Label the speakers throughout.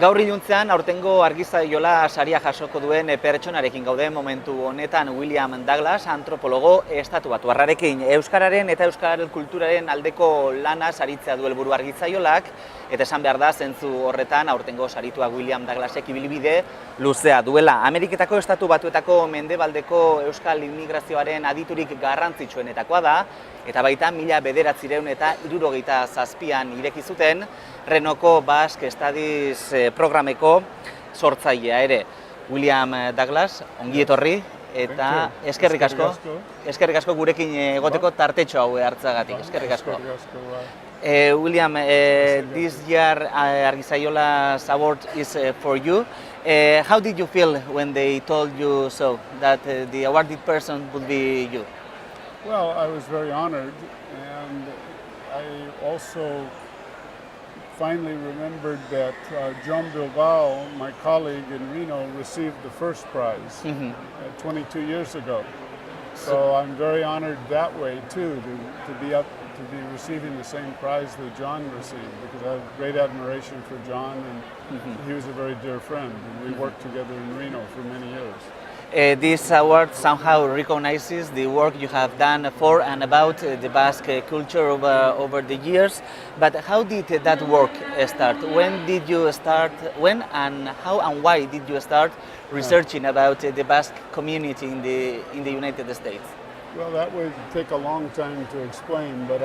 Speaker 1: Gaur iluntzean, aurtengo Argizaiola saria jasoko duen pertsonarekin gaude momentu honetan Willian Douglas, antropologo estatubatuarrarekin. Euskararen eta euskal kulturaren aldeko lana saritzea du helburu Argizaiolak, eta esan behar da, zentzu horretan aurtengo saritua Willian Douglasek ibilbide luzea duela. Ameriketako estatu batuetako mendebaldeko euskal immigrazioaren aditurik garrantzitsuenetakoa da, eta baita 1967an ireki zuten Renoko Basque Studies programeko sortzailea ere. Willian Douglas, ongi etorri eta eskerrik asko gurekin egoteko tartetxo hau hartzagatik. Eskerrik asko. William, this year Argizaiola's award is for you. How did you feel when they told you so, that the awarded person would be you?
Speaker 2: Well, I was very honored, and I also finally remembered that John Bilbao, my colleague in Reno, received the first prize 22 years ago. So I'm very honored that way too, to be receiving the same prize that John received, because I have great admiration for John, and he was a very dear friend, and we worked together in Reno for many years.
Speaker 1: This award somehow recognizes the work you have done for and about the Basque culture over the years. But how did that work start? When did you start? When and how and why did you start researching about the Basque community in the United States?
Speaker 2: Well, that would take a long time to explain. But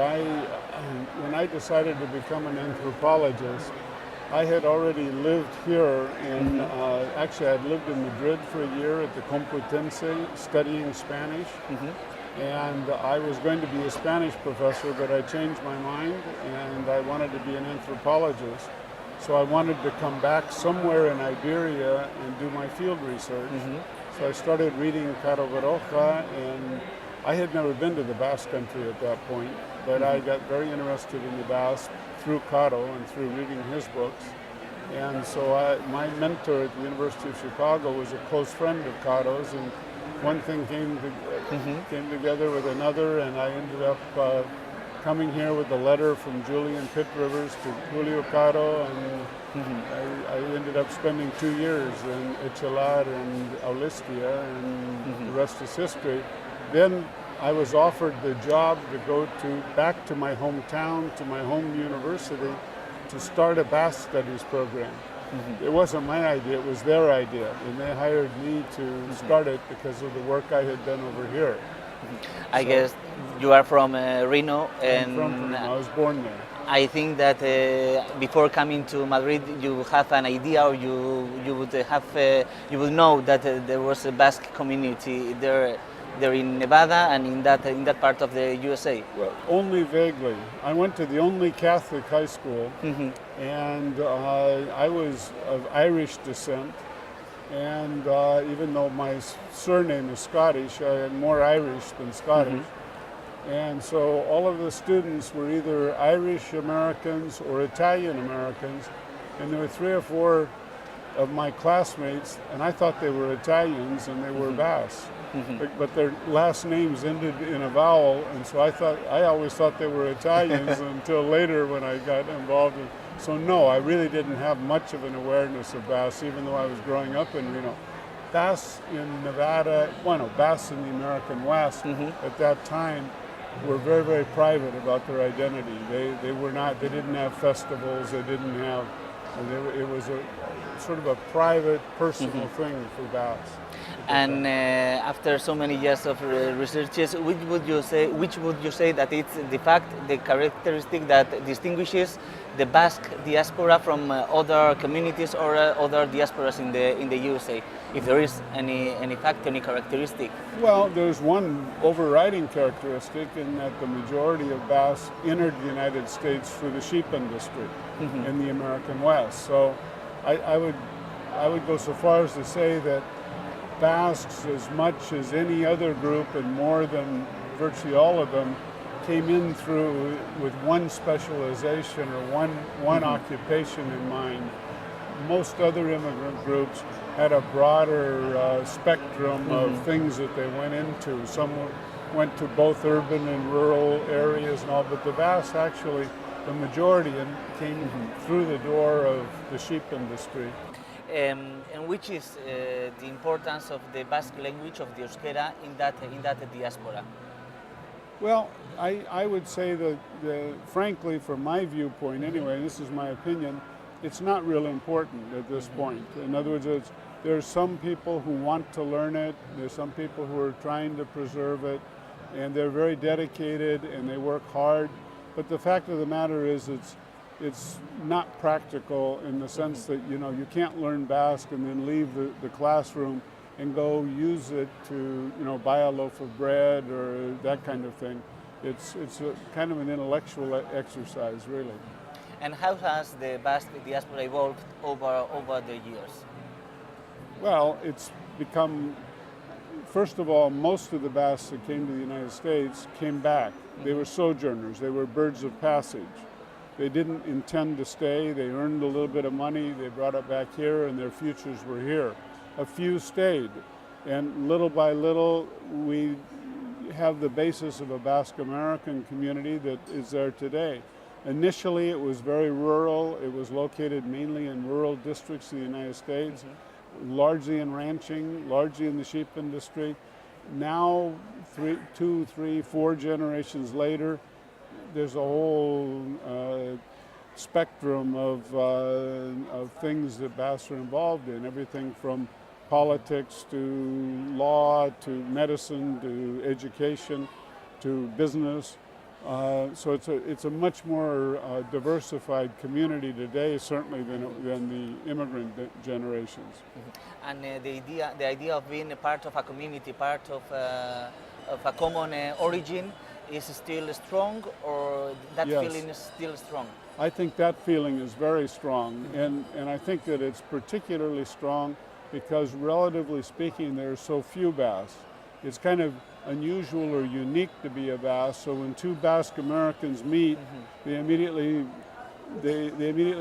Speaker 2: when I decided to become an anthropologist, I had already lived here, and actually I'd lived in Madrid for a year at the Complutense studying Spanish, and I was going to be a Spanish professor, but I changed my mind and I wanted to be an anthropologist. So I wanted to come back somewhere in Iberia and do my field research. So I started reading Caro Baroja, and I had never been to the Basque country at that point, but I got very interested in the Basque through Caro and through reading his books. And so my mentor at the University of Chicago was a close friend of Caro's, and one thing came together with another, and I ended up coming here with a letter from Julian Pitt Rivers to Julio Caro, and I ended up spending 2 years in Echelar and Aulistia, and the rest is history. Then I was offered the job to go back to my hometown, to my home university, to start a Basque Studies program. It wasn't my idea, it was their idea, and they hired me to start it because of the work I had done over here.
Speaker 1: I guess you are from Reno, and
Speaker 2: I'm from Reno. I was born there.
Speaker 1: I think that before coming to Madrid, you have an idea, or you would know that there was a Basque community there in Nevada and in that part of the USA.
Speaker 2: Well, only vaguely. I went to the only Catholic high school, and I was of Irish descent. And even though my surname is Scottish, I am more Irish than Scottish. And so all of the students were either Irish Americans or Italian Americans, and there were 3 or 4 of my classmates, and I thought they were Italians and they were Basque. But their last names ended in a vowel, and so I always thought they were Italians until later when I got involved. So no, I really didn't have much of an awareness of Basque, even though I was growing up in Reno. Basque in Nevada, Basque in the American West at that time were very, very private about their identity. They didn't have festivals, it was a sort of a private, personal thing for Basque.
Speaker 1: And after so many years of researches, which would you say that it's the characteristic that distinguishes the Basque diaspora from other communities or other diasporas in the USA? If there is any fact, any characteristic?
Speaker 2: Well, there's one overriding characteristic in that the majority of Basque entered the United States through the sheep industry in the American West. So I would go so far as to say that Basques, as much as any other group and more than virtually all of them, came in through with one specialization or one occupation in mind. Most other immigrant groups had a broader spectrum of things that they went into. Some went to both urban and rural areas and all, but the Basques actually the majority came through the door of the sheep industry.
Speaker 1: And which is the importance of the Basque language of the Euskera in that diaspora?
Speaker 2: Well, I would say that, frankly, from my viewpoint anyway, this is my opinion, it's not really important at this point. In other words, there's some people who want to learn it, there's some people who are trying to preserve it, and they're very dedicated and they work hard. But the fact of the matter is it's not practical in the sense that, you know, you can't learn Basque and then leave the classroom and go use it to, you know, buy a loaf of bread or that kind of thing. It's kind of an intellectual exercise, really.
Speaker 1: And how has the Basque diaspora evolved over the years?
Speaker 2: Well, it's become, first of all, most of the Basques that came to the United States came back. They were sojourners, they were birds of passage. They didn't intend to stay, they earned a little bit of money, they brought it back here, and their futures were here. A few stayed, and little by little we have the basis of a Basque American community that is there today. Initially it was very rural, it was located mainly in rural districts of the United States, largely in ranching, largely in the sheep industry. Now, 2, 3, 4 generations later, there's a whole spectrum of things that Basques are involved in, everything from politics to law to medicine to education to business. So it's a much more diversified community today, certainly than the immigrant generations.
Speaker 1: And the idea of being a part of a community, part of a common origin, is still strong, or that
Speaker 2: Yes.
Speaker 1: feeling is still strong?
Speaker 2: I think that feeling is very strong, and I think that it's particularly strong because, relatively speaking, there are so few Basques. It's kind of unusual or unique to be a Basque, so when two Basque Americans meet, they immediately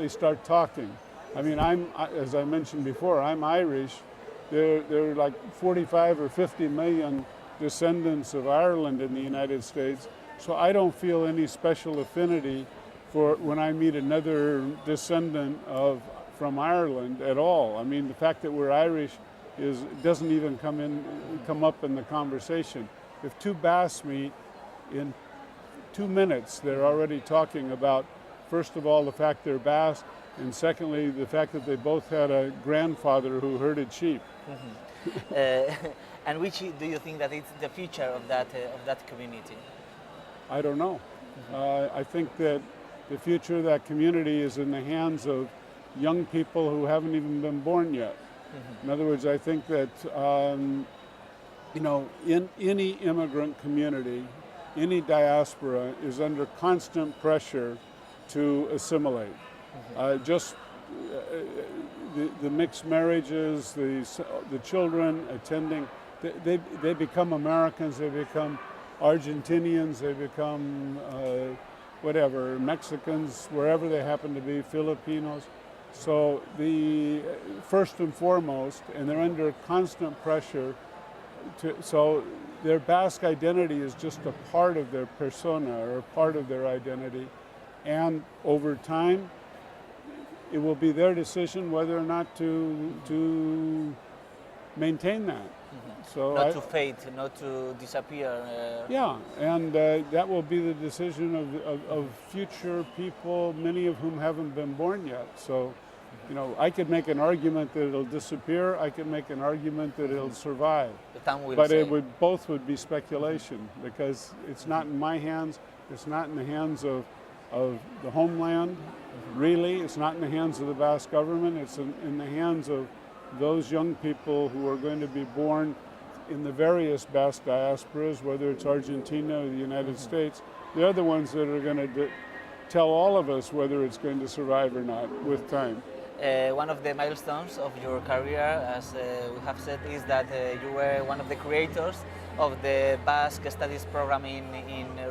Speaker 2: start talking. I mean, as I mentioned before, I'm Irish. There are like 45 or 50 million descendants of Ireland in the United States, so I don't feel any special affinity for when I meet another descendant from Ireland at all. I mean, the fact that we're Irish doesn't even come up in the conversation. If two Basques meet, in 2 minutes they're already talking about, first of all, the fact they're Basque, and secondly, the fact that they both had a grandfather who herded sheep.
Speaker 1: And which do you think that it's the future of that community?
Speaker 2: I don't know. I think that the future of that community is in the hands of young people who haven't even been born yet. In other words, I think that you know, in any immigrant community, any diaspora is under constant pressure to assimilate. The mixed marriages, the children attending, they become Americans, they become Argentinians, they become whatever, Mexicans, wherever they happen to be, Filipinos. So first and foremost, and they're under constant pressure so their Basque identity is just a part of their persona or a part of their identity. And over time, it will be their decision whether or not to maintain that. So
Speaker 1: not to fade, not to disappear.
Speaker 2: Yeah, and that will be the decision of future people, many of whom haven't been born yet. So, you know, I could make an argument that it'll disappear. I could make an argument that it'll survive. But both would be speculation because it's not in my hands. It's not in the hands of the homeland. Really, it's not in the hands of the Basque government. It's in the hands of those young people who are going to be born in the various Basque diasporas, whether it's Argentina or the United States. They're the ones that are going to tell all of us whether it's going to survive or not with time.
Speaker 1: One of the milestones of your career, as we have said, is that you were one of the creators of the Basque Studies program in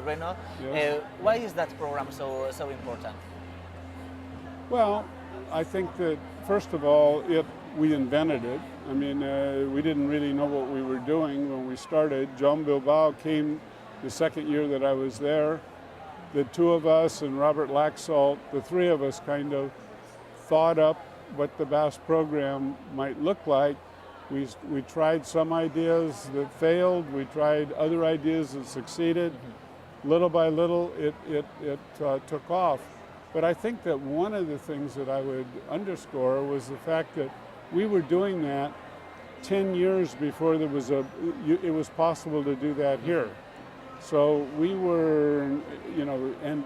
Speaker 1: Reno.
Speaker 2: Yes.
Speaker 1: Why is that program so important?
Speaker 2: Well, I think that, first of all, we invented it. I mean, we didn't really know what we were doing when we started. John Bilbao came the second year that I was there. the two of us and Robert Laxalt, the three of us kind of thought up what the Basque program might look like. We tried some ideas that failed. We tried other ideas that succeeded. Little by little, it took off. But I think that one of the things that I would underscore was the fact that we were doing that 10 years before it was possible to do that here. So we were, and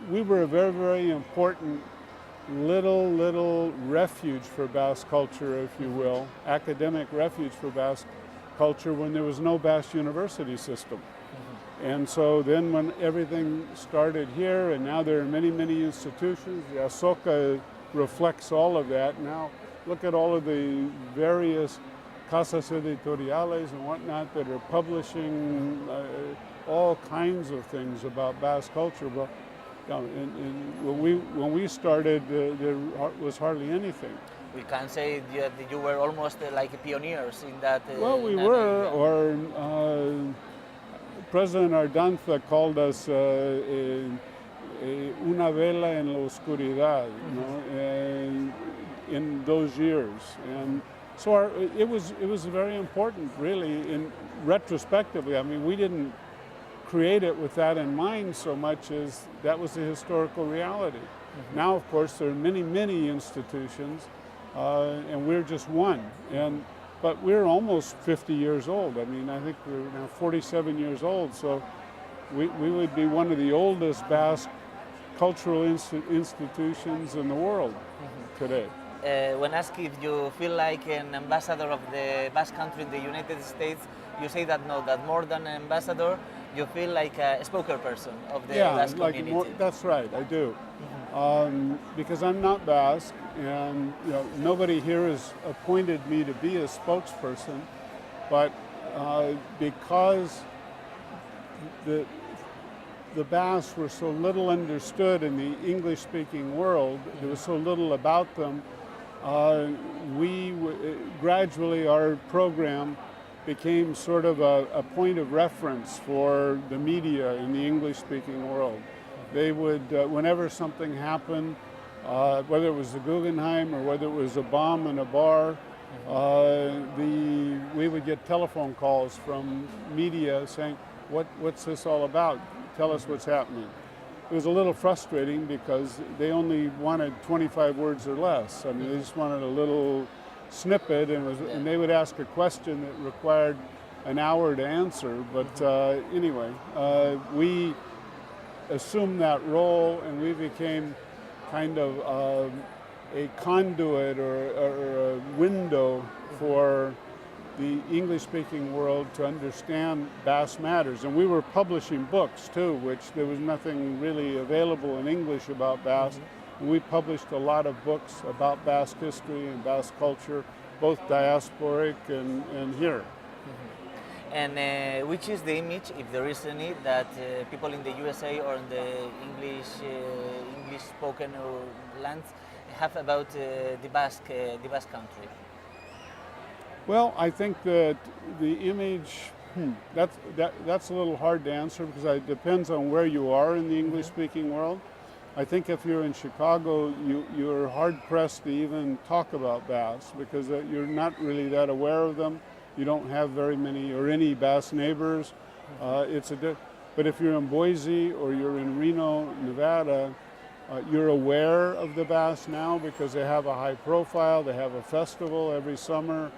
Speaker 2: we were a very, very important little refuge for Basque culture, if you will, academic refuge for Basque culture when there was no Basque university system. And so then when everything started here, and now there are many, many institutions, the Azoka reflects all of that. Now look at all of the various casas editoriales and whatnot that are publishing all kinds of things about Basque culture. Well, when we started, there was hardly anything.
Speaker 1: We can say that you were almost like pioneers in that.
Speaker 2: Well, we were, or President Ardanza called us una vela en la oscuridad, in those years, and so it was very important, really. In retrospectively, I mean, we didn't create it with that in mind so much as that was the historical reality. Now, of course, there are many, many institutions, and we're just one. But we're almost 50 years old. I mean, I think we're now 47 years old, so we would be one of the oldest Basque cultural institutions in the world today.
Speaker 1: When asked if you feel like an ambassador of the Basque country in the United States, you say that no, that more than an ambassador, you feel like a spokesperson of the Basque community.
Speaker 2: That's right, I do. Because I'm not Basque, and nobody here has appointed me to be a spokesperson, but because the Basques were so little understood in the English-speaking world, there was so little about them, gradually our program became sort of a point of reference for the media in the English-speaking world. They would, whenever something happened, whether it was the Guggenheim or whether it was a bomb in a bar, we would get telephone calls from media saying, what's this all about? Tell us what's happening. It was a little frustrating because they only wanted 25 words or less. I mean, they just wanted a little snippet, and they would ask a question that required an hour to answer. But anyway, we assumed that role, and we became kind of a conduit or a window for the English-speaking world to understand Basque matters. And we were publishing books too, which there was nothing really available in English about Basque. And we published a lot of books about Basque history and Basque culture, both diasporic and here.
Speaker 1: And which is the image, if there is any, that people in the USA or in the English-spoken lands have about the Basque country?
Speaker 2: Well, I think that the image, that's a little hard to answer because it depends on where you are in the English-speaking world. I think if you're in Chicago, you're hard-pressed to even talk about Basque because you're not really that aware of them. You don't have very many or any Basque neighbors. But if you're in Boise or you're in Reno, Nevada, you're aware of the Basque now because they have a high profile. They have a festival every summer.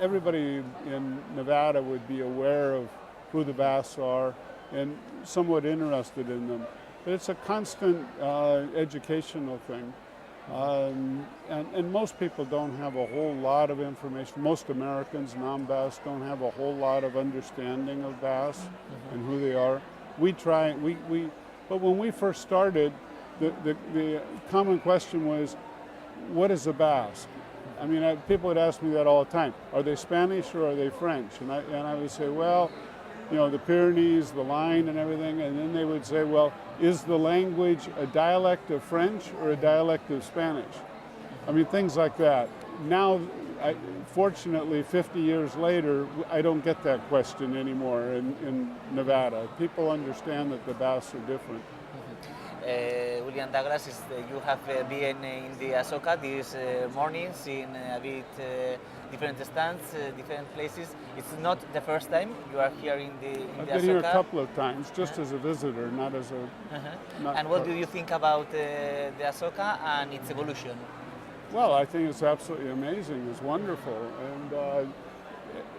Speaker 2: Everybody in Nevada would be aware of who the Basques are and somewhat interested in them. But it's a constant educational thing. And most people don't have a whole lot of information. Most Americans, non-Basque, don't have a whole lot of understanding of Basque and who they are. But when we first started, the common question was, what is a Basque? I mean, people would ask me that all the time. Are they Spanish or are they French? And I would say, well, the Pyrenees, the line and everything. And then they would say, well, is the language a dialect of French or a dialect of Spanish? I mean, things like that. Now, fortunately, 50 years later, I don't get that question anymore in Nevada. People understand that the baths are different.
Speaker 1: Willian Douglas, you have been in the Azoka these mornings in a bit different stands, different places. It's not the first time you are here in the
Speaker 2: I've
Speaker 1: the
Speaker 2: been here a
Speaker 1: Azoka.
Speaker 2: couple of times, just as a visitor, not as a... not
Speaker 1: And what
Speaker 2: part-
Speaker 1: do you think about the Azoka and its evolution?
Speaker 2: Well, I think it's absolutely amazing. It's wonderful. And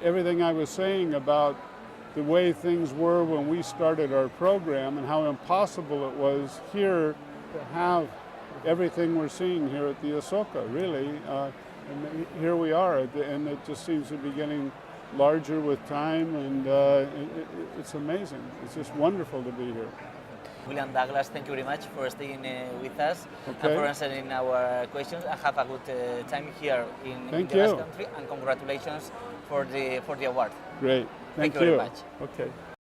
Speaker 2: everything I was saying about the way things were when we started our program and how impossible it was here to have everything we're seeing here at the Azoka, really. And here we are, and it just seems to be getting larger with time, and it's amazing. It's just wonderful to be here.
Speaker 1: Willian Douglas, thank you very much for staying with us and
Speaker 2: Okay.
Speaker 1: for answering our questions. And have a good time here in
Speaker 2: Thank
Speaker 1: the Basque
Speaker 2: you.
Speaker 1: Country, and congratulations for the award.
Speaker 2: Great.
Speaker 1: Thank
Speaker 2: Thank
Speaker 1: you very
Speaker 2: you.
Speaker 1: much.
Speaker 2: Okay.